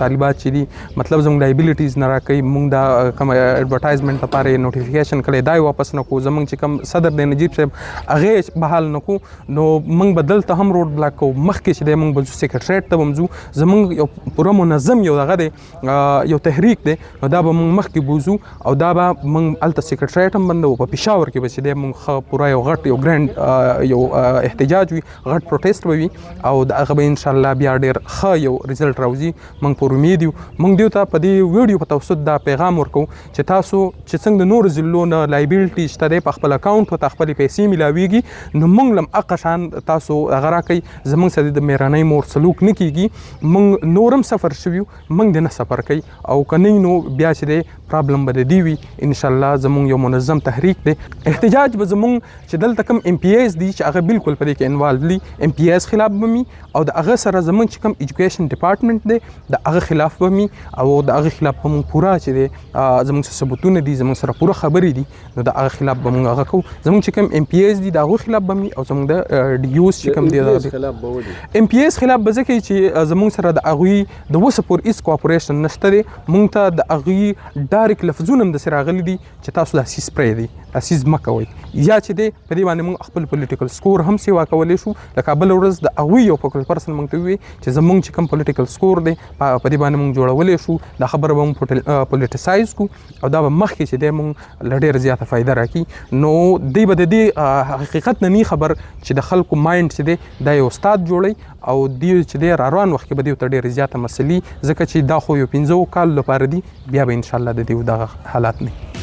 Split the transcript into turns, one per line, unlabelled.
مطالبات چې دي مطلب زموږ لایبیلیټیز نه راکوي، موږ دا کوم ایډورټایزمنټ لپاره یې نوټیفیکیشن کړی دا یې واپس نه کړو، زموږ چې کوم صدر دی نجیب صاحب هغه یې بحال نه کړو، نو موږ به دلته هم روډ بلاک کوو. مخکې چې دی موږ به ځو سیکرټریټ ته به هم ځو، زموږ یو پوره منظم یو دغه دی یو تحریک دی، نو دا به موږ مخکې بوځو او دا به موږ هلته سیکرټریټ هم بندوو. په پېښور کې به چې دی موږ ښه پوره یو غټ یو ګرینډ یو احتجاج وي، غټ پروټیسټ به وي او د هغه به انشاءالله بیا ډېر ښه یو رزلټ راوځي. موږ پر امید یو. موږ دیو ته په دې ویډیو په توسط دا پیغام ورکوو چې تاسو چې څنګه د نورو ضلعو نه لایبیلیټي شته دی په خپل اکاونټ ورته خپلې پیسې میلاویږي، نو موږ هم هغه شان تاسو هغه راکئ. زموږ سره د مهربانۍ مور سلوک نه کیږي، موږ نور هم سفر شوي یو، موږ دې نه سفر کوي او که نه نو بیا چې دی پرابلم به د دې وي. انشاءالله زموږ یو منظم تحریک دی. احتجاج به زموږ چې دلته کوم ایم پی ایز دي چې هغه بالکل په دې کې انوالو دي، ایم پی ایز خلاف به وي او د هغه سره زموږ چې کوم ایجوکیشن ډپارټمنټ دی د هغه خلاف به وي او د هغه خلاف به موږ پوره چې دی زموږ څه ثبوتونه دي، زموږ سره پوره خبرې دي، نو د هغه خلاف به موږ هغه کوو. زموږ چې کوم ایم پی ایز دي د هغو خلاف به وي او زموږ د ډي یوز چې کوم دی ایم پی ایز خلاف به ځکه چې زموږ سره د هغوی د اوسه پورې هېڅ کوآپریشن نشته دی. موږ ته د هغوی ډایرکټ لفظونه هم داسې راغلي دي چې تاسو دا سیز پرېږدئ، دا سیز مه کوئ، یا چې دی په دې باندې موږ خپل پولیټیکل سکور هم سیوا کولی شو. لکه بله ورځ د هغوی یو فوکل پرسن موږ ته ووایي چې زموږ چې کوم پولیټیکل سکور دی په دې باندې موږ جوړولی شو، دا خبره به موږ پولیټیسایز کړو او دا به مخکې چې دی موږ له ډېره زیاته فایده راکړي. نو دی به د دې حقیقت نه نه خبر چې د خلکو مایند چې دی دا یو استاد جوړوي او دی چې دی را روان وخت کې به دیو ته ډېرې زیاته مسلې، ځکه چې دا خو یو 15 کال لپاره دي، بیا به انشاءالله د دې دغه حالات نه